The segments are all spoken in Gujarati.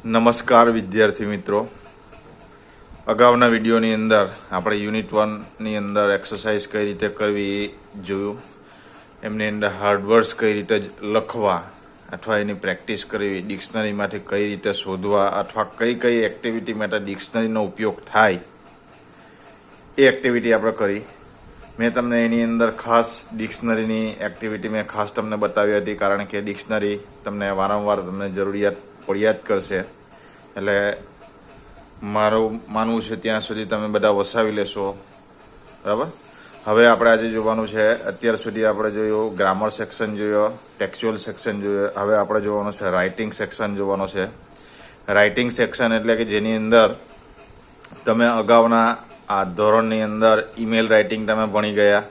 નમસ્કાર વિદ્યાર્થી મિત્રો, અગાઉના વિડીયોની અંદર આપણે યુનિટ 1ની અંદર એક્સરસાઇઝ કઈ રીતે કરવી એ જોયું. એમની અંદર હાર્ડવર્ડ્સ કઈ રીતે લખવા અથવા એની પ્રેક્ટિસ કરવી, ડિક્શનરીમાંથી કઈ રીતે શોધવા અથવા કઈ કઈ એક્ટિવિટી માટે ડિક્શનરીનો ઉપયોગ થાય એ એક્ટિવિટી આપણે કરી. મેં તમને એની અંદર ખાસ ડિક્શનરીની એક્ટિવિટી મેં ખાસ તમને બતાવી હતી, કારણ કે ડિક્શનરી તમને વારંવાર તમને જરૂરિયાત પડ્યા જ કરશે. એટલે મારું માનવું છે ત્યાં સુધી તમે બધા વસાવી લેશો, બરાબર. હવે આપણે આજે જોવાનું છે, અત્યાર સુધી આપણે જોયું ગ્રામર સેક્શન જોયો, ટેક્સ્ચ્યુઅલ સેક્શન જોયો. હવે આપણે જોવાનું છે રાઇટિંગ સેક્શન જોવાનો છે. રાઇટિંગ સેક્શન એટલે કે જેની અંદર તમે અગાઉના આ ધોરણની અંદર ઈમેલ રાઇટિંગ તમે ભણી ગયા,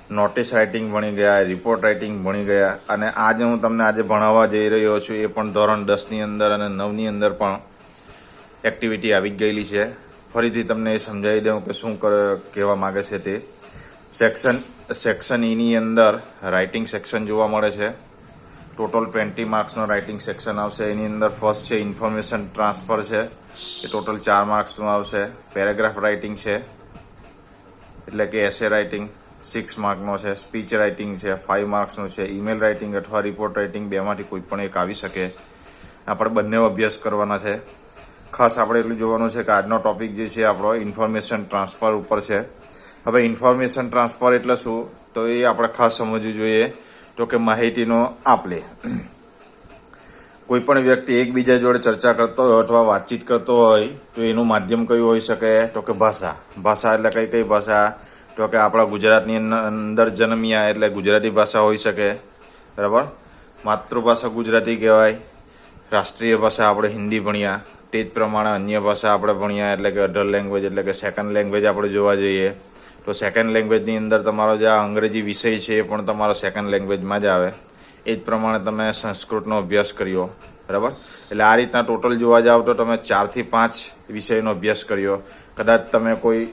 નોટિસ રાઇટિંગ ભણી ગયા, રિપોર્ટ રાઇટિંગ ભણી ગયા, અને આજે હું તમને આજે ભણાવવા જઈ રહ્યો છું એ પણ ધોરણ 10ની અંદર અને 9ની અંદર પણ એક્ટિવિટી આવી ગયેલી છે. ફરીથી તમને એ સમજાવી દઉં કે શું કહેવા માગે છે તે. સેક્શન ઈની અંદર રાઇટિંગ સેક્શન જોવા મળે છે. ટોટલ 20 માર્ક્સનો રાઇટિંગ સેક્શન આવશે. એની અંદર ફર્સ્ટ છે ઇન્ફોર્મેશન ટ્રાન્સફર છે, એ ટોટલ 4 માર્ક્સનું આવશે. પેરેગ્રાફ રાઇટિંગ છે એટલે કે એસે રાઇટિંગ 6 માર્કનો છે. સ્પીચ રાઇટિંગ છે 5 માર્ક્સનું છે. ઈમેલ રાઇટિંગ અથવા રિપોર્ટ રાઇટિંગ બેમાંથી કોઈ પણ એક આવી શકે. આપણે બંને અભ્યાસ કરવાના છે. ખાસ આપણે એટલું જોવાનું છે કે આજનો ટોપિક જે છે આપણો ઇન્ફોર્મેશન ટ્રાન્સફર ઉપર છે. હવે ઇન્ફોર્મેશન ટ્રાન્સફર એટલે શું, તો એ આપણે ખાસ સમજવું જોઈએ. તો કે માહિતીનો આપ-લે. કોઈ પણ વ્યક્તિ એકબીજા જોડે ચર્ચા કરતો હોય અથવા વાતચીત કરતો હોય તો એનું માધ્યમ કયું હોઈ શકે, તો કે ભાષા. ભાષા એટલે કઈ કઈ ભાષા, તો કે આપણા ગુજરાતની અંદર જન્મ્યા એટલે ગુજરાતી ભાષા હોઈ શકે, બરાબર. માતૃભાષા ગુજરાતી કહેવાય. રાષ્ટ્રીય ભાષા આપણે હિન્દી ભણ્યા, તે જ પ્રમાણે અન્ય ભાષા આપણે ભણ્યા એટલે કે અધર લેંગ્વેજ એટલે કે સેકન્ડ લેંગ્વેજ આપણે જોવા જઈએ તો સેકન્ડ લેંગ્વેજની અંદર તમારો જે અંગ્રેજી વિષય છે એ પણ તમારો સેકન્ડ લેંગ્વેજમાં જ આવે. એ જ પ્રમાણે તમે સંસ્કૃતનો અભ્યાસ કર્યો, બરાબર. એટલે આ રીતના ટોટલ જોવા જાવ તો તમે 4 થી 5 વિષયનો અભ્યાસ કર્યો. કદાચ તમે કોઈ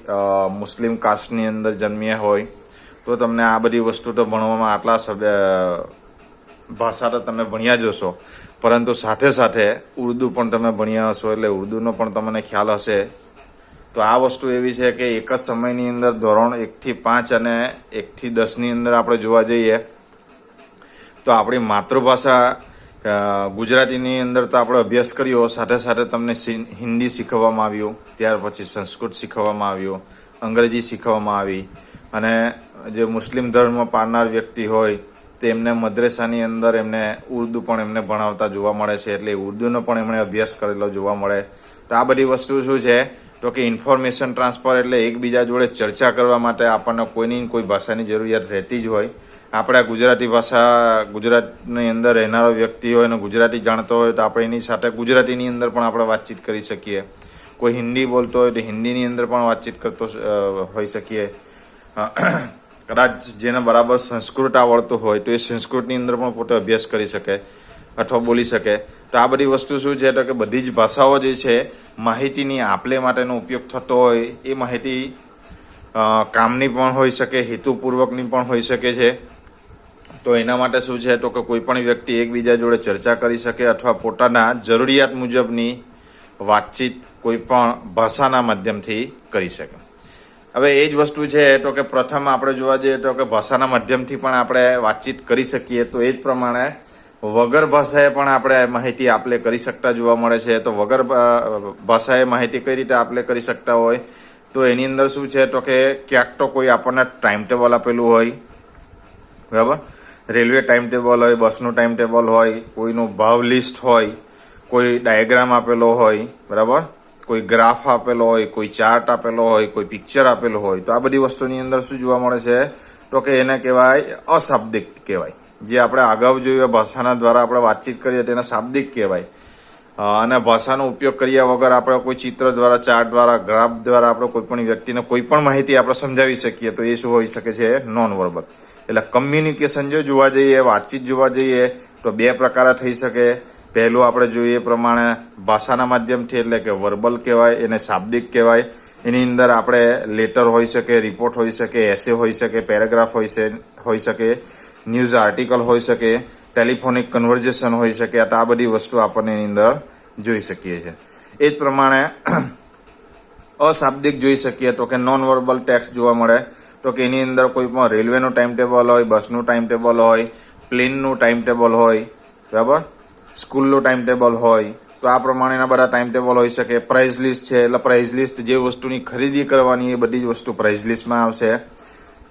મુસ્લિમ કાસ્ટની અંદર જન્મ્યા હોય તો તમને આ બધી વસ્તુ તો ભણવામાં આટલા ભાષા તો તમે ભણ્યા જ હશો, પરંતુ સાથે સાથે ઉર્દુ પણ તમે ભણ્યા હશો, એટલે ઉર્દુનો પણ તમને ખ્યાલ હશે. તો આ વસ્તુ એવી છે કે એક જ સમયની અંદર ધોરણ 1 થી 5 અને 1 થી 10ની અંદર આપણે જોવા જઈએ તો આપણી માતૃભાષા ગુજરાતીની અંદર તો આપણે અભ્યાસ કર્યો, સાથે સાથે તમને હિન્દી શીખવવામાં આવ્યું, ત્યાર પછી સંસ્કૃત શીખવવામાં આવ્યું, અંગ્રેજી શીખવવામાં આવી. અને જે મુસ્લિમ ધર્મ પાળનાર વ્યક્તિ હોય તેમને મદ્રેસાની અંદર એમને ઉર્દુ પણ એમને ભણાવતા જોવા મળે છે, એટલે ઉર્દુનો પણ એમણે અભ્યાસ કરેલો જોવા મળે. તો આ બધી વસ્તુ શું છે, તો કે ઇન્ફોર્મેશન ટ્રાન્સફર એટલે એકબીજા જોડે ચર્ચા કરવા માટે આપણને કોઈની કોઈ ભાષાની જરૂરિયાત રહેતી જ હોય. આપણે ગુજરાતી ભાષા ગુજરાતની અંદર રહેનારો વ્યક્તિ હોય અને ગુજરાતી જાણતો હોય તો આપણે એની સાથે ગુજરાતીની અંદર પણ આપણે વાતચીત કરી શકીએ. કોઈ હિન્દી બોલતો હોય તો હિન્દીની અંદર પણ વાતચીત કરતો હોઈ શકીએ. કદાચ જેને બરાબર સંસ્કૃત આવડતું હોય તો એ સંસ્કૃતની અંદર પણ પોતે અભ્યાસ કરી શકે અથવા બોલી શકે. તો આ બધી વસ્તુ શું છે, તો કે બધી જ ભાષાઓ જે છે માહિતીની આપ-લે માટેનો ઉપયોગ થતો હોય. એ માહિતી કામની પણ હોઈ શકે, હેતુપૂર્વકની પણ હોઈ શકે છે. તો એના માટે શું છે, તો કે કોઈ પણ વ્યક્તિ એકબીજા જોડે ચર્ચા કરી શકે અથવા પોતાના જરૂરિયાત મુજબની વાતચીત કોઈ પણ ભાષાના માધ્યમથી કરી શકે. હવે એ જ વસ્તુ છે, તો કે પ્રથમ આપણે જોવા જઈએ તો કે ભાષાના માધ્યમથી પણ આપણે વાતચીત કરી શકીએ. તો એ જ પ્રમાણે વગર ભાષાએ પણ આપણે માહિતી આપ-લે કરી શકતા જોવા મળે છે. તો વગર ભાષાએ માહિતી કઈ રીતે આપ-લે કરી શકતા હોય, તો એની અંદર શું છે, તો કે ક્યાંક તો કોઈ આપણને ટાઈમ ટેબલ આપેલું હોય, બરાબર. રેલવે ટાઈમ ટેબલ હોય, બસનું ટાઈમ ટેબલ હોય, કોઈનું ભાવ લિસ્ટ હોય, કોઈ ડાયાગ્રામ આપેલો હોય, બરાબર, કોઈ ગ્રાફ આપેલો હોય, કોઈ ચાર્ટ આપેલો હોય, કોઈ પિક્ચર આપેલો હોય. તો આ બધી વસ્તુની અંદર શું જોવા મળે છે, તો કે એને કહેવાય અશાબ્દિક કહેવાય. જે આપણે અગાઉ જોયું ભાષાના દ્વારા આપણે વાતચીત કરીએ તેને શાબ્દિક કહેવાય. અને ભાષાનો ઉપયોગ કર્યા વગર આપણે કોઈ ચિત્ર દ્વારા, ચાર્ટ દ્વારા, ગ્રાફ દ્વારા આપણે કોઈ પણ વ્યક્તિને કોઈ પણ માહિતી આપણે સમજાવી શકીએ તો એ શું હોઈ શકે છે, નોન વર્બલ. એટલે કમ્યુનિકેશન જો જોવા જઈએ, વાતચીત જોવા જઈએ તો 2 પ્રકાર થઈ શકે. પહેલું આપણે જોઈએ એ પ્રમાણે ભાષાના માધ્યમથી એટલે કે વર્બલ કહેવાય, એને શાબ્દિક કહેવાય. એની અંદર આપણે લેટર હોઈ શકે, રિપોર્ટ હોઈ શકે, એસે હોઈ શકે, પેરેગ્રાફ હોઈ શકે, ન્યૂઝ આર્ટિકલ હોઈ શકે, ટેલિફોનિક કન્વર્ઝેશન હોઈ શકે. આ બધી વસ્તુ આપણને એની અંદર જોઈ શકીએ છીએ. એ જ પ્રમાણે અશાબ્દિક જોઈ શકીએ તો કે નોન વર્બલ ટેક્સ્ટ જોવા મળે. તો કે એની અંદર કોઈ પણ રેલવેનું ટાઈમ ટેબલ હોય, બસનું ટાઈમ ટેબલ હોય, પ્લેનનું ટાઈમ ટેબલ હોય, બરાબર, સ્કૂલનું ટાઈમ ટેબલ હોય, તો આ પ્રમાણેના બધા ટાઈમ ટેબલ હોઈ શકે. પ્રાઇઝ લિસ્ટ છે, એટલે પ્રાઇઝ લિસ્ટ જે વસ્તુની ખરીદી કરવાની એ બધી જ વસ્તુ પ્રાઇઝ લિસ્ટમાં આવશે,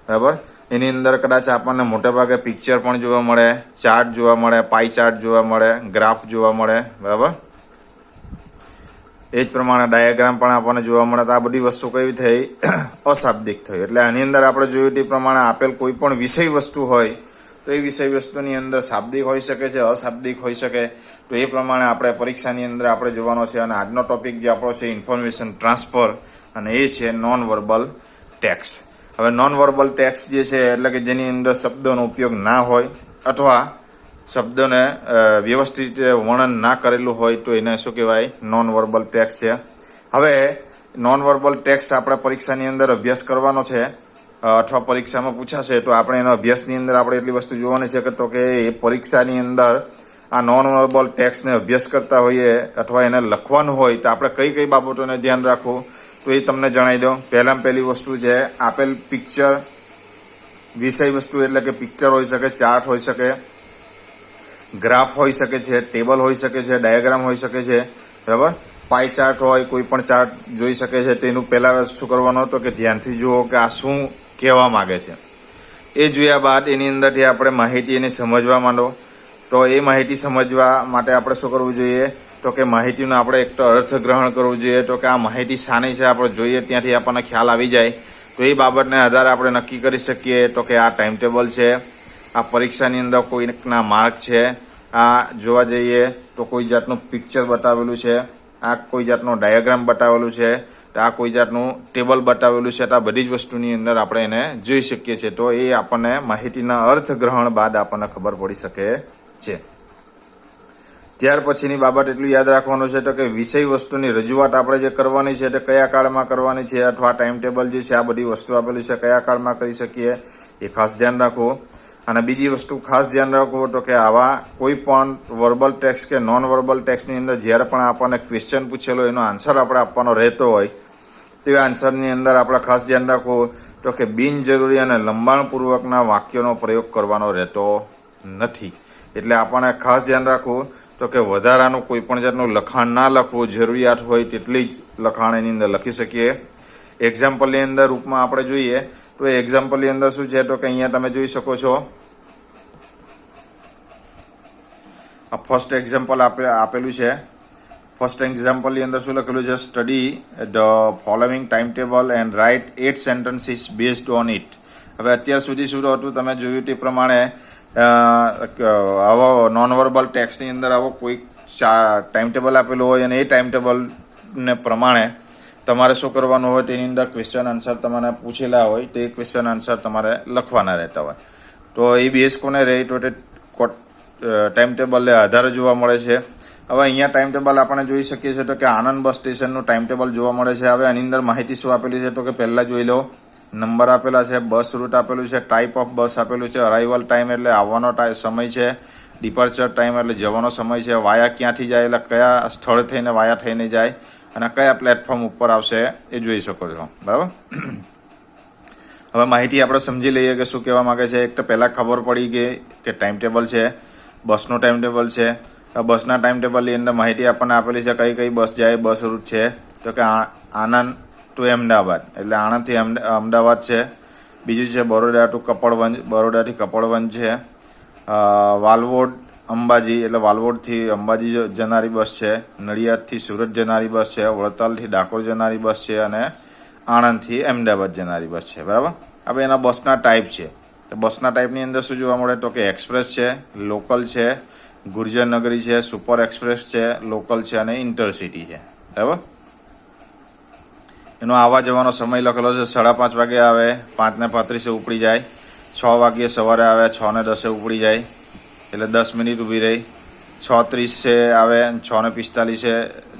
બરાબર. એની અંદર કદાચ આપણને મોટેભાગે પિક્ચર પણ જોવા મળે, ચાર્ટ જોવા મળે, પાઈ ચાર્ટ જોવા મળે, ગ્રાફ જોવા મળે, બરાબર. એ જ પ્રમાણે ડાયાગ્રામ પણ આપણને જોવા મળે. તો આ બધી વસ્તુ કઈ થઈ? અશાબ્દિક થઈ. એટલે આની અંદર આપણે જોયું તે પ્રમાણે આપેલ કોઈ પણ વિષય વસ્તુ હોય તો એ વિષય વસ્તુની અંદર શાબ્દિક હોઈ શકે છે, અશાબ્દિક હોઈ શકે. તો એ પ્રમાણે આપણે પરીક્ષાની અંદર આપણે જોવાનો છે. અને આજનો ટોપિક જે આપણો છે ઇન્ફોર્મેશન ટ્રાન્સફર, અને એ છે નોન વર્બલ ટેક્સ્ટ. હવે નોન વર્બલ ટેક્સ્ટ જે છે એટલે કે જેની અંદર શબ્દોનો ઉપયોગ ના હોય અથવા શબ્દોને વ્યવસ્થિત રીતે વર્ણન ના કરેલું હોય તો એને શું કહેવાય? નોન વર્બલ ટેક્સ્ટ છે. હવે નોન વર્બલ ટેક્સ્ટ આપણે પરીક્ષાની અંદર અભ્યાસ કરવાનો છે અથવા પરીક્ષામાં પૂછાશે તો આપણે એના અભ્યાસની અંદર આપણે એટલી વસ્તુ જોવાની છે કે તો કે એ પરીક્ષાની અંદર આ નોન વર્બલ ટેક્સ્ટને અભ્યાસ કરતા હોઈએ અથવા એને લખવાનું હોય તો આપણે કઈ કઈ બાબતોને ધ્યાન રાખવું તો એ તમને જણાવી દઉં. પહેલામાં પહેલી વસ્તુ છે આપેલ પિક્ચર, વિષય વસ્તુ એટલે કે પિક્ચર હોઈ શકે, ચાર્ટ હોઈ શકે, ગ્રાફ હોઈ શકે છે, ટેબલ હોઈ શકે છે, ડાયાગ્રામ હોઈ શકે છે, બરાબર. પાઈ ચાર્ટ હોય, કોઈ પણ ચાર્ટ જોઈ શકે છે. તેનું પહેલા શું કરવાનું તો કે ધ્યાનથી જુઓ કે આ શું કહેવા માંગે છે. એ જોયા બાદ એની અંદરથી આપણે માહિતી એને સમજવા માંડો. તો એ માહિતી સમજવા માટે આપણે શું કરવું જોઈએ તો કે માહિતીનો આપણે એક તો અર્થ ગ્રહણ કરવું જોઈએ. તો કે આ માહિતી શાની છે આપણે જોઈએ ત્યાંથી આપણને ખ્યાલ આવી જાય. તો એ બાબતને આધારે આપણે નક્કી કરી શકીએ તો કે આ ટાઈમ ટેબલ છે, આ પરીક્ષાની અંદર કોઈકના માર્ક છે, આ જોવા જઈએ તો કોઈ જાતનું પિક્ચર બતાવેલું છે, આ કોઈ જાતનો ડાયાગ્રામ બતાવેલું છે, તો આ કોઈ જાતનું ટેબલ બતાવેલું છે. તો આ બધી જ વસ્તુની અંદર આપણે એને જોઈ શકીએ છીએ. તો એ આપણને માહિતીના અર્થગ્રહણ બાદ આપણને ખબર પડી શકે છે. ત્યાર પછીની બાબત એટલું યાદ રાખવાનું છે તો કે વિષય વસ્તુની રજૂઆત આપણે જે કરવાની છે તે કયા કાળમાં કરવાની છે અથવા ટાઈમ ટેબલ જે છે આ બધી વસ્તુ આપેલી છે કયા કાળમાં કરી શકીએ એ ખાસ ધ્યાન રાખવું. અને બીજી વસ્તુ ખાસ ધ્યાન રાખવું તો કે આવા કોઈ પણ વર્બલ ટેક્સ્ટ કે નોન વર્બલ ટેક્સ્ટની અંદર જ્યારે પણ આપણને ક્વેશ્ચન પૂછેલો એનો આન્સર આપણે આપવાનો રહેતો હોય તે આન્સરની અંદર આપણે ખાસ ધ્યાન રાખવું તો કે બિનજરૂરી અને લંબાણપૂર્વકના વાક્યોનો પ્રયોગ કરવાનો રહેતો નથી. એટલે આપણને ખાસ ધ્યાન રાખવું તો કે વધારાનું કોઈ પણ જાતનું લખાણ ના લખવું, જરૂરિયાત હોય તેટલી જ લખાણ એની અંદર લખી શકીએ. એક્ઝામ્પલની અંદર રૂપમાં આપણે જોઈએ તો એ એક્ઝામ્પલની અંદર શું છે તો કે અહીંયા તમે જોઈ શકો છો આ ફર્સ્ટ એક્ઝામ્પલ આપેલું છે. ફર્સ્ટ એક્ઝામ્પલની અંદર શું લખેલું છે? Study the following time table and right 8 sentences based on it. હવે અત્યાર સુધી શું હતું તમે જોયું તે પ્રમાણે આવો નોન વર્બલ ટેક્સ્ટની અંદર આવો કોઈ ટાઈમ ટેબલ આપેલું હોય અને એ ટાઈમ ટેબલને પ્રમાણે તમારે શું કરવાનું હોય તેની અંદર ક્વેશ્ચન આન્સર તમારે પૂછેલા હોય તે ક્વેશ્ચન આન્સર તમારે લખવાના રહેતા હોય. તો એ બેઝ કોને રહે તો તે ટાઈમ ટેબલને આધારે જોવા મળે છે. હવે અહીંયા ટાઈમ ટેબલ આપણે જોઈ શકીએ છીએ તો કે આણંદ બસ સ્ટેશનનું ટાઈમ ટેબલ જોવા મળે છે. હવે આની અંદર માહિતી શું આપેલી છે તો કે પહેલા જોઈ લો, નંબર આપેલા છે, બસ રૂટ આપેલું છે, ટાઈપ ઓફ બસ આપેલું છે, અરાઇવલ ટાઈમ એટલે આવવાનો સમય છે, ડિપાર્ચર ટાઈમ એટલે જવાનો સમય છે, વાયા ક્યાંથી જાય એટલે કયા સ્થળ થઈને વાયા થઈને જાય અને કયા પ્લેટફોર્મ ઉપર આવશે એ જોઈ શકો છો, બરાબર. હવે માહિતી આપણે સમજી લઈએ કે શું કહેવા માંગે છે. એક તો પહેલા ખબર પડી ગઈ કે ટાઈમ ટેબલ છે, બસનું ટાઈમ ટેબલ છે. બસના ટાઈમ ટેબલની અંદર માહિતી આપણને આપેલી છે કઈ કઈ બસ જાય, બસ રૂટ છે તો કે આણંદ ટુ અમદાવાદ એટલે આણંદથી અમદાવાદ છે. બીજું છે બરોડા ટુ કપડવંજ, બરોડાથી કપડવંજ છે. વાલવોડ અંબાજી એટલે વાલવોડથી અંબાજી જનારી બસ છે. નડિયાદથી સુરત જનારી બસ છે. વડતાલથી ડાકોર જનારી બસ છે અને આણંદથી અમદાવાદ જનારી બસ છે, બરાબર. હવે એના બસના ટાઈપ છે. તો બસના ટાઈપની અંદર શું જોવા મળે તો કે એક્સપ્રેસ છે, લોકલ છે, ગુર્જરનગરી છે, સુપર એક્સપ્રેસ છે, લોકલ છે અને ઇન્ટરસિટી છે, બરાબર. એનો આવવા જવાનો સમય લખેલો છે 5:30 વાગે આવે, 5:35 ઉપડી જાય, 6 વાગ્યે સવારે આવે, 6:10 ઉપડી જાય એટલે 10 મિનિટ ઊભી રહી, 6:30 આવે, 6:45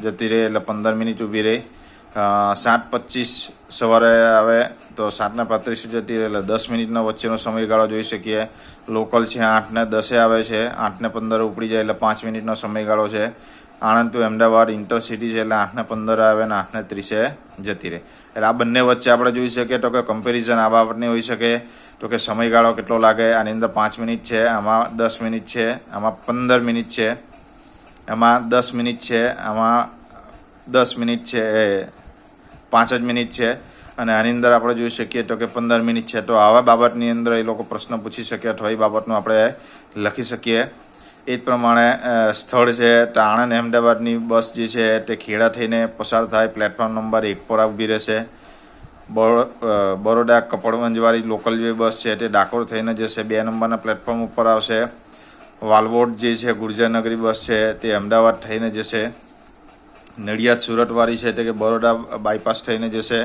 જતી રહી એટલે 15 મિનિટ ઊભી રહી, 7:25 સવારે આવે તો 7:35 જતી રહી એટલે 10 મિનિટનો વચ્ચેનો સમયગાળો જોઈ શકીએ. લોકલ છે 8:10 આવે છે, 8:15 ઉપડી જાય એટલે 5 મિનિટનો સમયગાળો છે. આણંદ ટુ અમદાવાદ ઇન્ટરસિટી છે એટલે 8:15 આવે અને 8:30 જતી રહે. એટલે આ બંને વચ્ચે આપણે જોઈ શકીએ તો કે કમ્પેરિઝન આ બાબતની હોઈ શકે તો કે સમયગાળો કેટલો લાગે. આની અંદર 5 મિનિટ છે, આમાં 10 મિનિટ છે, આમાં 15 મિનિટ છે, આમાં 10 મિનિટ છે, આમાં 10 મિનિટ છે, 5 જ મિનિટ છે અને આની અંદર આપણે જોઈ શકીએ તો કે 15 મિનિટ છે. તો આવા બાબતની અંદર એ લોકો પ્રશ્ન પૂછી શકે અથવા એ બાબતનું આપણે લખી શકીએ. એ જ પ્રમાણે સ્થળ છે તો આણંદ અમદાવાદની બસ જે છે તે ખેડા થઈને પસાર થાય, પ્લેટફોર્મ નંબર 1 પર ઊભી રહેશે. બરોડા કપડવંજવાળી લોકલ જે બસ છે તે ડાકોર થઈને જશે, 2 નંબરના પ્લેટફોર્મ ઉપર આવશે. વાલવોડ જે છે ગુર્જરનગરી બસ છે તે અમદાવાદ થઈને જશે. નડિયાદ સુરતવાળી છે તે કે બરોડા બાયપાસ થઈને જશે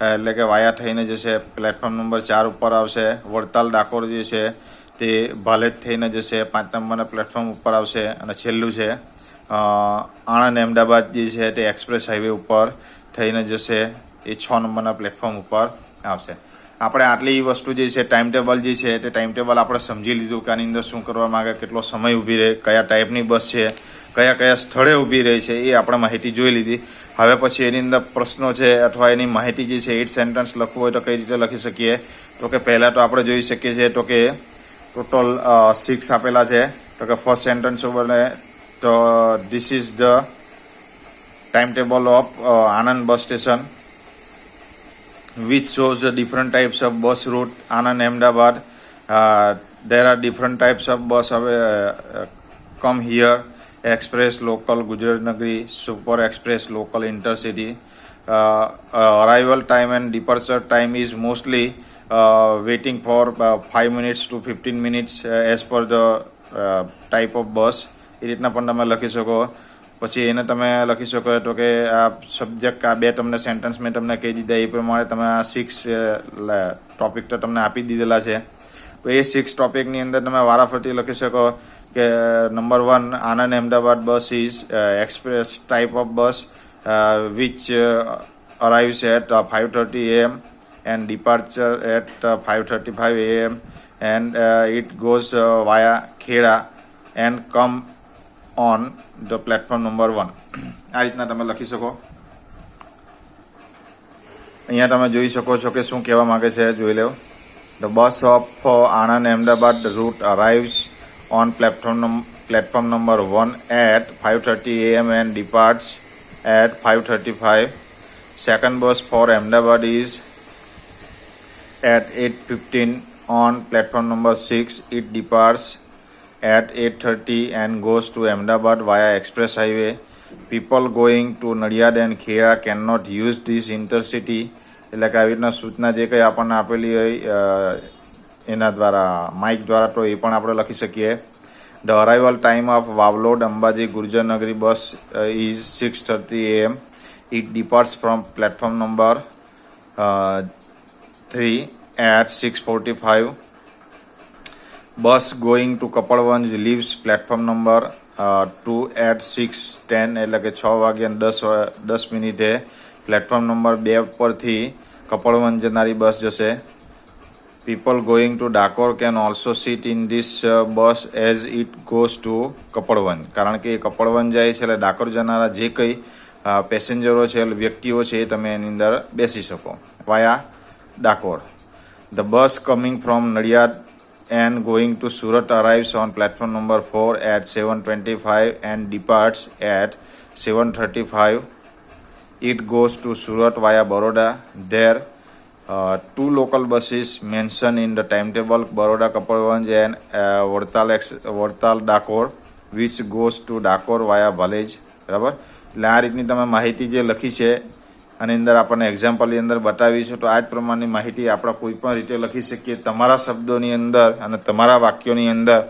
એટલે કે વાયા થઈને જશે, પ્લેટફોર્મ નંબર 4 ઉપર આવશે. વડતાલ ડાકોર જે છે તે ભાલેજ થઈને જશે, 5 નંબરના પ્લેટફોર્મ ઉપર આવશે. અને છેલ્લું છે આણંદ અમદાવાદ જે છે તે એક્સપ્રેસ હાઈવે ઉપર થઈને જશે, એ 6 નંબરના પ્લેટફોર્મ ઉપર આવશે. આપણે આટલી વસ્તુ જે છે ટાઈમ ટેબલ જે છે તે ટાઈમ ટેબલ આપણે સમજી લીધું કે આની અંદર શું કરવા માંગે, કેટલો સમય ઊભી રહે, કયા ટાઈપની બસ છે, કયા કયા સ્થળે ઊભી રહી છે, એ આપણે માહિતી જોઈ લીધી. હવે પછી એની અંદર પ્રશ્નો છે અથવા એની માહિતી જે છે 8 સેન્ટેન્સ લખવું હોય તો કઈ રીતે લખી શકીએ તો કે પહેલાં તો આપણે જોઈ શકીએ છીએ તો કે ટોટલ 6 આપેલા છે. તો કે ફર્સ્ટ સેન્ટેન્સ બને તો this is the time table of Anand bus station which shows the different types of bus route Anand Ahmedabad. There are different types of bus come here: express, local, Gujaratnagari, super express, local, intercity. Arrival time and departure time is mostly waiting for 5 minutes to 15 minutes as per the type of bus. એ રીતના પણ તમે લખી શકો. પછી એને તમે લખી શકો તો કે આ સબ્જેક્ટ આ 2 તમને સેન્ટેન્સ મેં તમને કહી દીધા એ પ્રમાણે તમે આ 6 ટોપિક તો તમને આપી દીધેલા છે. તો એ 6 ટોપિકની અંદર તમે વારાફરતી લખી શકો કે number 1 Anand Ahmedabad bus is express type of bus which arrives at 5:30 AM and departure at 5:35 AM and it goes via Kheda and come on the platform number 1. આ રીતના તમે લખી શકો. અહીંયા તમે જોઈ શકો છો કે શું કહેવા માંગે છે, જોઈ લો. The bus of Anand Ahmedabad route arrives on platform number 1 at 5:30 AM and departs at 5:35. Second bus for Ahmedabad is at 8:15 on platform number 6. It departs at 8:30 and goes to Ahmedabad via express highway. People going to Nadiad and Khera cannot use this intercity. એટલે કે આવી રીતના સૂચના જે કંઈ આપણને આપેલી હોય એના દ્વારા માઇક દ્વારા તો એ પણ આપણે લખી શકીએ. The arrival time of Vavlod Ambaji Gurjarnagari bus is 6:30 AM. It departs from platform number 3 at 6:45. Bus going to Kapalwanj leaves platform number 2 at 6:10 એટલે કે 6 વાગ્યા 10 મિનિટે પ્લેટફોર્મ નંબર 2 પરથી કપડવંજ જનારી બસ જશે. People going to Dakor can also sit in this bus as it goes to Kapadvanj. કારણ કે એ કપડવંજ જાય છે એટલે ડાકોર જનારા જે કંઈ પેસેન્જરો છે વ્યક્તિઓ છે એ તમે એની અંદર બેસી શકો વાયા Dakor. The bus coming from Nadiad and going to Surat arrives on platform number 4 at 7:25 and departs at 7:35. It goes to Surat via Baroda. There 2 local buses mentioned in the timetable, Baroda Kapalwanj and Vadtal Dakor, which goes to Dakor via Bhalej. બરાબર. એટલે આ રીતની તમે માહિતી જે લખી છે આની અંદર આપણને એક્ઝામ્પલની અંદર બતાવી છે તો આ જ પ્રમાણની માહિતી આપણે કોઈ પણ રીતે લખી શકીએ તમારા શબ્દોની અંદર અને તમારા વાક્યોની અંદર.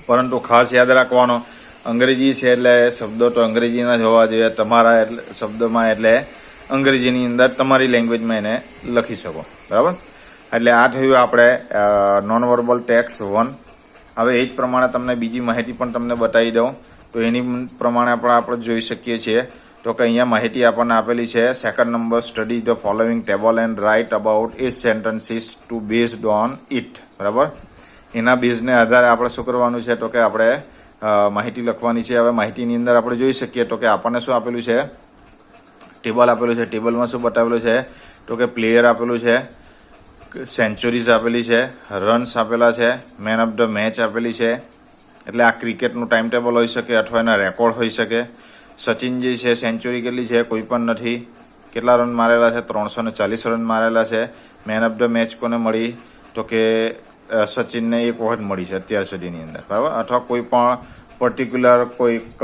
પરંતુ ખાસ યાદ રાખવાનો અંગ્રેજી છે એટલે શબ્દો તો અંગ્રેજીના જ હોવા જોઈએ. તમારા શબ્દોમાં એટલે અંગ્રેજીની અંદર તમારી લેંગ્વેજમાં એને લખી શકો. બરાબર. એટલે આ થયું આપણે નોન વર્બલ ટેક્સ 1. હવે એ જ પ્રમાણે તમને બીજી માહિતી પણ તમને બતાવી દઉં તો એની પ્રમાણે આપણે જોઈ શકીએ છીએ તો કે અહીંયા માહિતી આપણને આપેલી છે. Second number, study the following table and write about it sentences two based on it. બરાબર. એના બેઝને આધારે આપણે શું કરવાનું છે તો કે આપણે માહિતી લખવાની છે. હવે માહિતીની અંદર આપણે જોઈ શકીએ તો કે આપણને શું આપેલું છે, ટેબલ આપેલું છે. ટેબલમાં શું બતાવેલું છે તો કે પ્લેયર આપેલું છે, સેન્ચુરીઝ આપેલી છે, રન્સ આપેલા છે, મેન ઓફ ધ મેચ આપેલી છે. એટલે આ ક્રિકેટનું ટાઈમ ટેબલ હોઈ શકે અથવા એના રેકોર્ડ હોઈ શકે. સચિન જે છે સેન્ચુરી કેટલી છે, કોઈ પણ નથી. કેટલા રન મારેલા છે, 340 રન મારેલા છે. મેન ઓફ ધ મેચ કોને મળી તો કે સચિનને એક વખત મળી છે અત્યાર સુધીની અંદર, બરાબર. અથવા કોઈ પણ પર્ટિક્યુલર કોઈક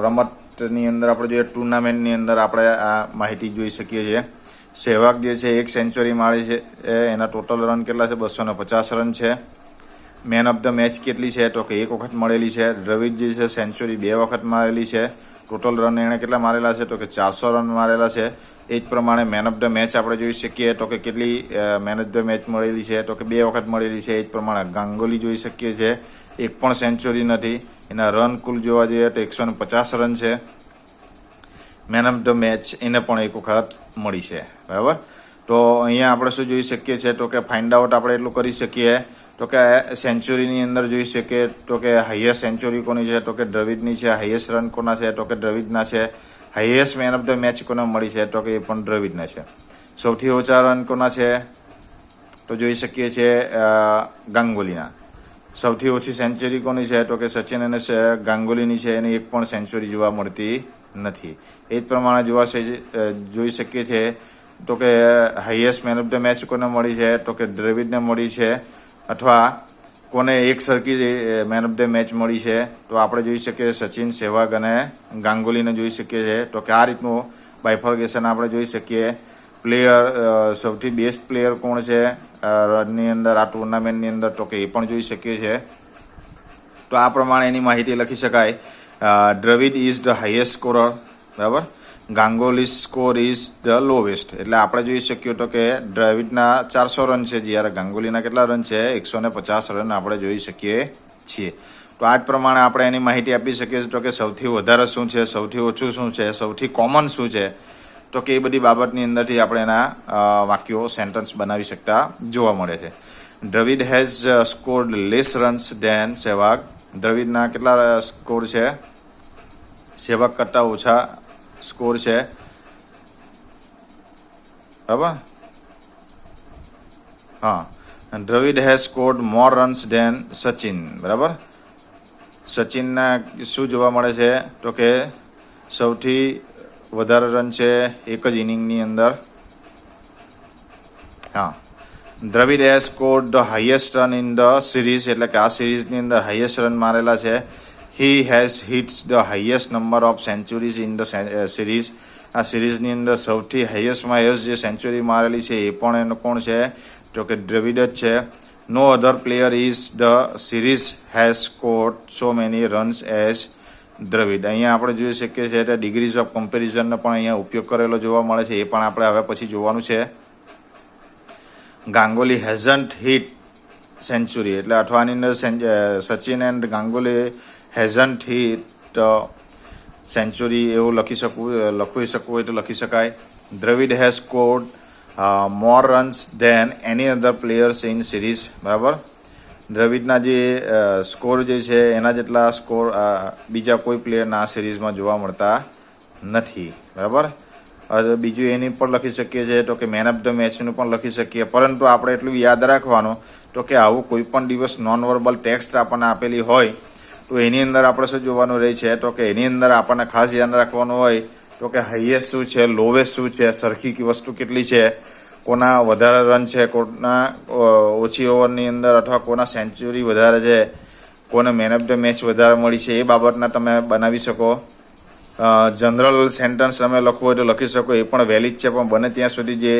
રમતની અંદર આપણે જોઈએ, ટુર્નામેન્ટની અંદર આપણે આ માહિતી જોઈ શકીએ છીએ. સહેવાગ જે છે 1 સેન્ચુરી મારી છે, એના ટોટલ રન કેટલા છે, 250 રન છે. મેન ઓફ ધ મેચ કેટલી છે તો કે 1 વખત મળેલી છે. દ્રવિડ જે છે સેન્ચુરી 2 વખત મારેલી છે. ટોટલ રન એણે કેટલા મારેલા છે તો કે 400 રન મારેલા છે. એ જ પ્રમાણે મેન ઓફ ધ મેચ આપણે જોઈ શકીએ તો કે કેટલી મેન ઓફ ધ મેચ મળેલી છે તો કે 2 વખત મળેલી છે. એ જ પ્રમાણે ગાંગુલી જોઈ શકીએ છીએ, એક પણ સેન્ચુરી નથી. એના રન કુલ જોવા જઈએ તો 150 રન છે. મેન ઓફ ધ મેચ એને પણ 1 વખત મળી છે, બરાબર. તો અહીંયા આપણે શું જોઈ શકીએ છીએ તો કે ફાઇન્ડ આઉટ આપણે એટલું કરી શકીએ તો કે સેન્ચુરીની અંદર જોઈ શકીએ તો કે હાઈએસ્ટ સેન્ચુરી કોની છે તો કે દ્રવિડની છે. હાઈએસ્ટ રન કોના છે તો કે દ્રવિડના છે. Highest man of the match કોને મળી છે તો કે એ પણ દ્રવિડના છે. સૌથી ઓછા રન કોના છે તો જોઈ શકીએ છીએ ગાંગુલીના. સૌથી ઓછી સેન્ચુરી કોની છે તો કે સચિન અને ગાંગુલીની છે. એને એક પણ સેન્ચુરી જોવા મળતી નથી. એ જ પ્રમાણે જોઈ શકીએ છીએ તો કે highest man of the match કોને મળી છે તો કે દ્રવિડને મળી છે. અથવા કોને એક સરખી મેન ઓફ ધ મેચ મળી છે તો આપણે જોઈ શકીએ સચિન, સહેવાગ અને ગાંગુલીને જોઈ શકીએ છીએ. તો કે આ રીતનું બાયફર્ગેશન આપણે જોઈ શકીએ. પ્લેયર સૌથી બેસ્ટ પ્લેયર કોણ છે રનની અંદર, આ ટુર્નામેન્ટની અંદર તો કે એ પણ જોઈ શકીએ છીએ. તો આ પ્રમાણે એની માહિતી લખી શકાય. Dravid is the highest scorer, બરાબર. Ganguly score is the lowest. એટલે આપણે જોઈ શકીએ તો કે દ્રવિડના 400 રન છે, જ્યારે ગાંગુલીના કેટલા રન છે 150 રન આપણે જોઈ શકીએ છીએ. તો આ જ પ્રમાણે આપણે એની માહિતી આપી શકીએ છીએ તો કે સૌથી વધારે શું છે, સૌથી ઓછું શું છે, સૌથી કોમન શું છે. તો કે એ બધી બાબતની અંદરથી આપણે એના વાક્યો, સેન્ટેન્સ બનાવી શકતા જોવા મળે છે. Dravid has scored less runs than Sehwag. દ્રવિડના કેટલા સ્કોર છે, સહેવાગ કરતાં ઓછા સ્કોર છે, બરાબર. હા, Dravid has scored more runs than Sachin, બરાબર. સચિનના શું જોવા મળે છે તો કે સૌથી વધારે રન છે એક જ ઇનિંગની અંદર. હા, Dravid has scored the highest run in the series. એટલે કે આ સિરીઝની અંદર હાઈએસ્ટ રન મારેલા છે. He has hits the highest number of centuries in the series. આ સિરીઝની અંદર સૌથી હાઈએસ્ટમાં હાઈએસ્ટ જે સેન્ચુરી મારેલી છે એ પણ એનો કોણ છે તો કે દ્રવિડ જ છે. No other player is the series has scored so many runs as Dravid. અહીંયા આપણે જોઈ શકીએ છીએ કે ડિગ્રીઝ ઓફ કમ્પેરિઝનનો પણ અહીંયા ઉપયોગ કરેલો જોવા મળે છે. એ પણ આપણે હવે પછી જોવાનું છે. Ganguly hasn't hit century. એટલે અઠવાની અંદર Sachin and Ganguly hasn't hit century એવું લખી શકવું હોય તો લખી શકાય. Dravid has scored more runs than any other players in series, બરાબર. દ્રવિડના જે સ્કોર જે છે એના જેટલા સ્કોર બીજા કોઈ પ્લેયરના આ સિરીઝમાં જોવા મળતા નથી, બરાબર. બીજું એની પણ લખી શકીએ છીએ તો કે મેન ઓફ ધ મેચનું પણ લખી શકીએ. પરંતુ આપણે એટલું યાદ રાખવાનું તો કે આવું કોઈ પણ દિવસ નોન વર્બલ ટેક્સ્ટ આપણને આપેલી હોય તો એની અંદર આપણે શું જોવાનું રહે છે તો કે એની અંદર આપણને ખાસ ધ્યાન રાખવાનું હોય તો કે હાઈએસ્ટ શું છે, લોવેસ્ટ શું છે, સરખી વસ્તુ કેટલી છે, કોના વધારે રન છે, કોના ઓછી ઓવરની અંદર, અથવા કોના સેન્ચુરી વધારે છે, કોને મેન ઓફ ધ મેચ વધારે મળી છે, એ બાબતના તમે બનાવી શકો. જનરલ સેન્ટેન્સ તમે લખવું હોય તો લખી શકો, એ પણ વેલિડ છે. પણ બને ત્યાં સુધી જે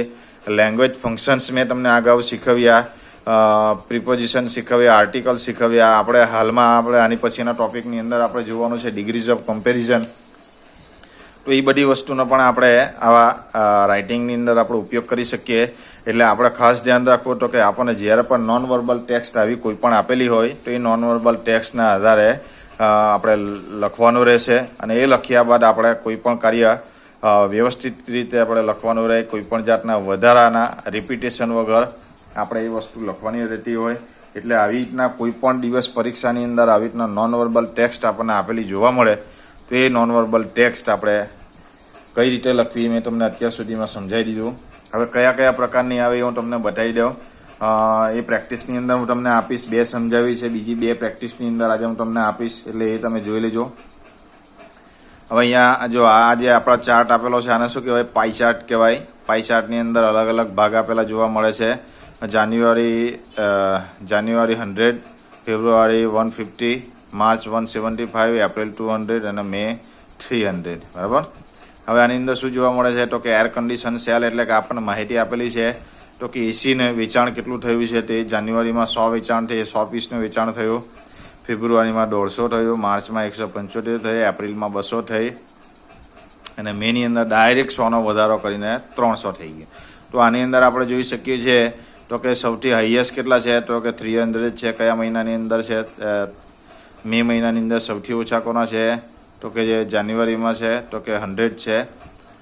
લેંગ્વેજ ફંક્શન્સ મેં તમને અગાઉ શીખવ્યા, પ્રિપોઝિશન શીખવ્યા, આર્ટિકલ શીખવ્યા. આપણે હાલમાં આપણે આની પછીના ટોપિકની અંદર આપણે જોવાનું છે ડિગ્રીઝ ઓફ કમ્પેરિઝન. તો એ બધી વસ્તુનો પણ આપણે આવા રાઇટિંગની અંદર આપણે ઉપયોગ કરી શકીએ. એટલે આપણે ખાસ ધ્યાન રાખવું તો કે આપણને જ્યારે પણ નોન વર્બલ ટેક્સ્ટ આવી કોઈ પણ આપેલી હોય તો એ નોન વર્બલ ટેક્સ્ટના આધારે આપણે લખવાનું રહેશે. અને એ લખ્યા બાદ આપણે કોઈ પણ કાર્ય વ્યવસ્થિત રીતે આપણે લખવાનું રહે. કોઈ પણ જાતના વધારાના રિપીટેશન વગર આપણે એ વસ્તુ લખવાની રહેતી હોય. એટલે આવી રીતના કોઈ પણ દિવસ પરીક્ષાની અંદર આવી રીતના નોન વર્બલ ટેક્સ્ટ આપણને આપેલી જોવા મળે તો એ નોન વર્બલ ટેક્સ્ટ આપણે કઈ રીતે લખવી મેં તમને અત્યાર સુધીમાં સમજાવી દીધું. હવે કયા કયા પ્રકારની આવે એ હું તમને બતાવી દઉં. એ પ્રેક્ટિસની અંદર હું તમને આપીશ. 2 સમજાવી છે, બીજી 2 પ્રેક્ટિસની અંદર આજે હું તમને આપીશ, એટલે એ તમે જોઈ લેજો. હવે અહીંયા જો આ જે આપણા ચાર્ટ આપેલો છે આને શું કહેવાય? પાઈ ચાર્ટ કહેવાય. પાઈ ચાર્ટની અંદર અલગ અલગ ભાગ આપેલા જોવા મળે છે. જાન્યુઆરી 100, ફેબ્રુઆરી 150, માર્ચ 175, એપ્રિલ 200 અને મે 300. બરાબર. હવે આની અંદર શું જોવા મળે છે? તો કે એર કન્ડિશન સેલ, એટલે કે આપણને માહિતી આપેલી છે તો કે એસીને વેચાણ કેટલું થયું છે તે જાન્યુઆરીમાં 100 વેચાણ થઈ, 100 પીસનું વેચાણ થયું, ફેબ્રુઆરીમાં 150 થયું, માર્ચમાં 175 થઈ, એપ્રિલમાં 200 થઈ અને મેની અંદર ડાયરેક્ટ 100નો વધારો કરીને 300 થઈ ગયો. તો આની અંદર આપણે જોઈ શકીએ છીએ તો કે સૌથી હાઈએસ્ટ કેટલા છે? તો કે 300 છે. કયા મહિનાની અંદર છે? મે મહિનાની અંદર. સૌથી ઓછા કોના છે? તો કે જે જાન્યુઆરીમાં છે તો કે 100 છે.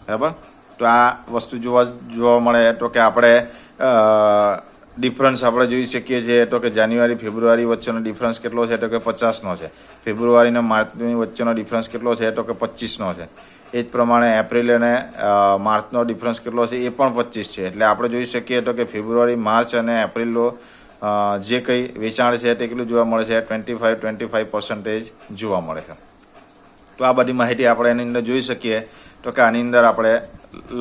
બરાબર. તો આ વસ્તુ જોવા મળે તો કે આપણે ડિફરન્સ આપણે જોઈ શકીએ છીએ તો કે જાન્યુઆરી ફેબ્રુઆરી વચ્ચેનો ડિફરન્સ કેટલો છે? તો કે 50નો છે. ફેબ્રુઆરી અને માર્ચની વચ્ચેનો ડિફરન્સ કેટલો છે? તો કે 25નો છે. એ જ પ્રમાણે એપ્રિલ અને માર્ચનો ડિફરન્સ કેટલો છે? એ પણ 25 છે. એટલે આપણે જોઈ શકીએ તો કે ફેબ્રુઆરી, માર્ચ અને એપ્રિલનો જે કંઈ વેચાણ છે તે કેટલું જોવા મળે છે? 25% જોવા મળે છે. તો આ બધી માહિતી આપણે એની અંદર જોઈ શકીએ તો કે આની અંદર આપણે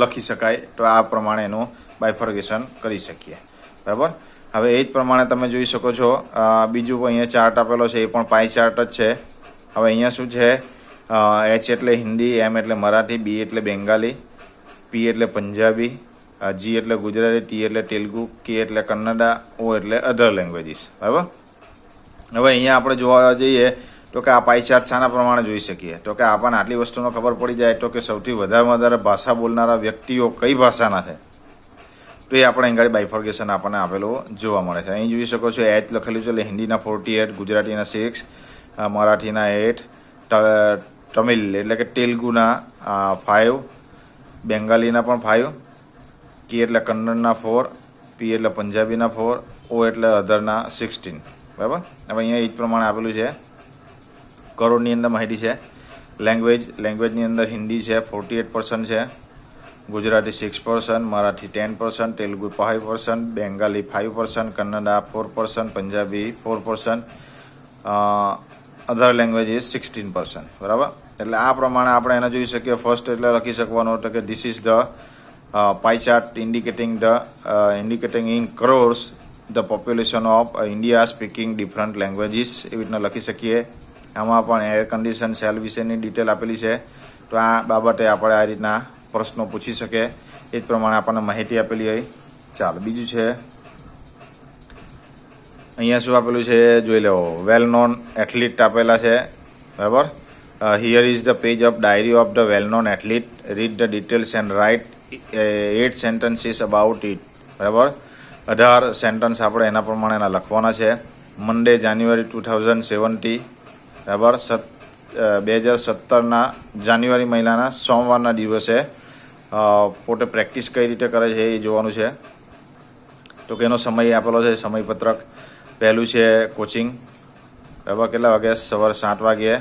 લખી શકાય. તો આ પ્રમાણે એનું બાયફર્ગેશન કરી શકીએ. બરાબર. હવે એ જ પ્રમાણે તમે જોઈ શકો છો બીજું અહીંયા ચાર્ટ આપેલો છે, એ પણ પાઈ ચાર્ટ જ છે. હવે અહીંયા શું છે? H એટલે હિન્દી, M એટલે મરાઠી, B એટલે બેંગાલી, P એટલે પંજાબી, G એટલે ગુજરાતી, T એટલે તેલુગુ, K એટલે કન્નડા, O એટલે અધર લેંગ્વેજીસ. બરાબર. હવે અહીંયા આપણે જોવા જઈએ તો કે આ પાઈ ચાર્ટ શાના પ્રમાણે જોઈ શકીએ? તો કે આપણને આટલી વસ્તુનો ખબર પડી જાય તો કે સૌથી વધારે ભાષા બોલનારા વ્યક્તિઓ કઈ ભાષાના છે તો એ આપણે અહીં બાયફર્ગેશન આપણને આપેલું જોવા મળે છે. અહીં જોઈ શકો છો H લખેલું છે એટલે હિન્દીના 48, ગુજરાતીના 6, મરાઠીના 8, તમિલ એટલે કે તેલુગુના 5, બેંગાલીના પણ 5, K એટલે કન્નડના 4, P એટલે પંજાબીના 4, O એટલે અધરના 16. બરાબર. હવે અહીંયા એ જ પ્રમાણે આપેલું છે. કરોડની અંદર માહિતી છે. લેંગ્વેજની અંદર હિન્દી છે 48% છે, ગુજરાતી 6%, મરાઠી 10%, તેલુગુ 5%, બેંગાલી 5%, કન્નડા 4%, પંજાબી 4%, અધર લેંગ્વેજીસ 16%. બરાબર. એટલે આ પ્રમાણે આપણે એને જોઈ શકીએ. ફર્સ્ટ એટલે લખી શકવાનું તો કે this is the pi chart indicating in crores the population of India speaking different languages. એવી રીતના લખી શકીએ. આમાં પણ એર કન્ડિશન સેલ વિશેની ડિટેલ આપેલી છે. તો આ બાબતે આપણે આ રીતના પ્રશ્નો પૂછી શકે. એ જ પ્રમાણે આપણને માહિતી આપેલી હોય. ચાલો બીજું છે અહીંયા શું આપેલું છે જોઈ લેવો. વેલ નોન એથ્લીટ આપેલા છે. બરાબર. Here is the page of diary of the well known athlete. Read the details and write 8 sentences about it. બરાબર. 18 સેન્ટેન્સ આપણે એના પ્રમાણે એના લખવાના છે. મંડે જાન્યુઆરી 2070. બરાબર. 2017ના જાન્યુઆરી મહિનાના સોમવારના દિવસે પોતે પ્રેક્ટિસ કઈ રીતે કરે છે એ જોવાનું છે. તો કે એનો સમય આપેલો છે, સમયપત્રક. પહેલું છે કોચિંગ. બરાબર. કેટલા વાગે? સવારે 7 વાગ્યે.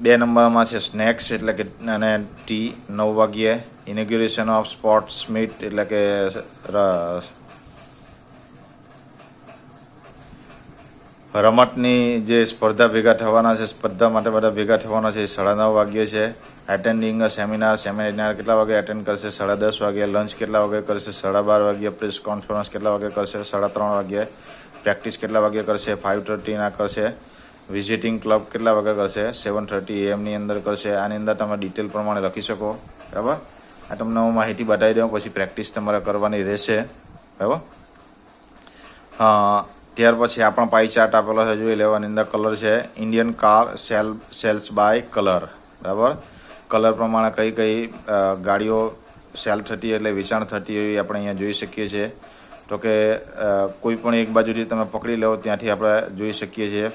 2 નંબરમાં છે સ્નેક્સ એટલે કે અને ટી 9 વાગ્યે. ઇનોગ્યુરેશન ઓફ સ્પોર્ટ્સ મીટ એટલે કે રમતની જે સ્પર્ધા ભેગા થવાના છે, સ્પર્ધા માટે બધા ભેગા થવાના છે, 9:30 વાગ્યે છે. એટેન્ડિંગ સેમિનાર કેટલા વાગે એટેન્ડ કરશે? 10:30 વાગ્યે. લંચ કેટલા વાગે કરશે? 12:30 વાગ્યે. પ્રેસ કોન્ફરન્સ કેટલા વાગે કરશે? 3:30 વાગ્યે. પ્રેક્ટિસ કેટલા વાગે કરશે? 5:30 ના કરશે. વિઝિટિંગ ક્લબ કેટલા વાગે કરશે? 7:30 AM ની અંદર કરશે. આની અંદર તમે ડિટેલ પ્રમાણે લખી શકો. બરાબર. આ તમને હું માહિતી બતાવી દઉં, પછી પ્રેક્ટિસ તમારે કરવાની રહેશે. બરાબર. ત્યાર પછી આપણો પાઈ ચાર્ટ આપેલો છે, જોઈ લેવાની અંદર કલર છે. Indian car sales by colour. બરાબર. કલર પ્રમાણે કઈ કઈ ગાડીઓ સેલ થતી એટલે વેચાણ થતી એવી આપણે અહીંયા જોઈ શકીએ છીએ. તો કે કોઈ પણ એક બાજુથી તમે પકડી લો ત્યાંથી આપણે જોઈ શકીએ છીએ.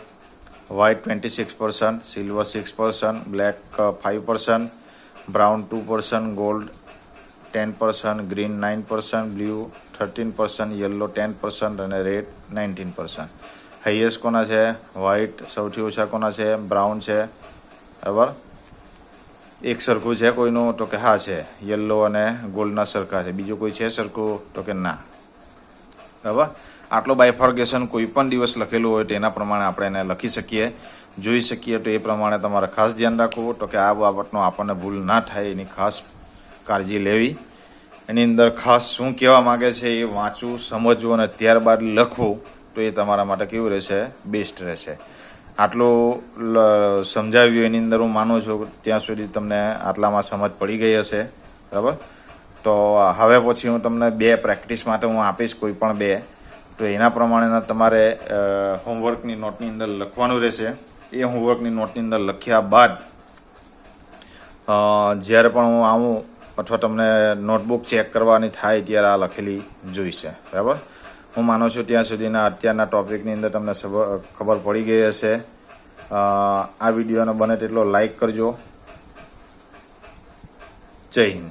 White 26%, silver 6%, black 5%, brown 2%, gold 10%, green 9%, blue 13%, yellow 10% અને રેડ 19%. હાઈએસ્ટ કોના છે? વ્હાઇટ. સૌથી ઓછા કોના છે? બ્રાઉન છે. બરાબર. એક સરખું છે કોઈનું? તો કે હા છે, યલો અને ગોલ્ડના સરખા છે. બીજું કોઈ છે સરખું? તો કે ના. બરાબર. આટલો બાયફર્ગેશન કોઈ પણ દિવસ લખેલું હોય તેના પ્રમાણે આપણે એને લખી શકીએ, જોઈ શકીએ. તો એ પ્રમાણે તમારે ખાસ ધ્યાન રાખવું તો કે આ બાબતનો આપણને ભૂલ ના થાય એની ખાસ કાળજી લેવી. એની અંદર ખાસ શું કહેવા માગે છે એ વાંચવું, સમજવું અને ત્યારબાદ લખવું, તો એ તમારા માટે કેવું રહેશે? બેસ્ટ રહેશે. આટલું સમજાવ્યું એની અંદર હું માનું છું ત્યાં સુધી તમને આટલામાં સમજ પડી ગઈ હશે. બરાબર. તો હવે પછી હું તમને 2 પ્રેક્ટિસ માટે હું આપીશ, કોઈ પણ 2. તો એના પ્રમાણેના તમારે હોમવર્કની નોટની અંદર લખવાનું રહેશે. એ હોમવર્કની નોટની અંદર લખ્યા બાદ જ્યારે પણ હું આવું અથવા તમને નોટબુક ચેક કરવાની થાય ત્યારે આ લખેલી જોઈશે. બરાબર. હું માનું છું ત્યાં સુધીના અત્યારના ટોપિકની અંદર તમને ખબર પડી ગઈ હશે. આ વિડીયોને બને તેટલો લાઈક કરજો. જય હિન્દ.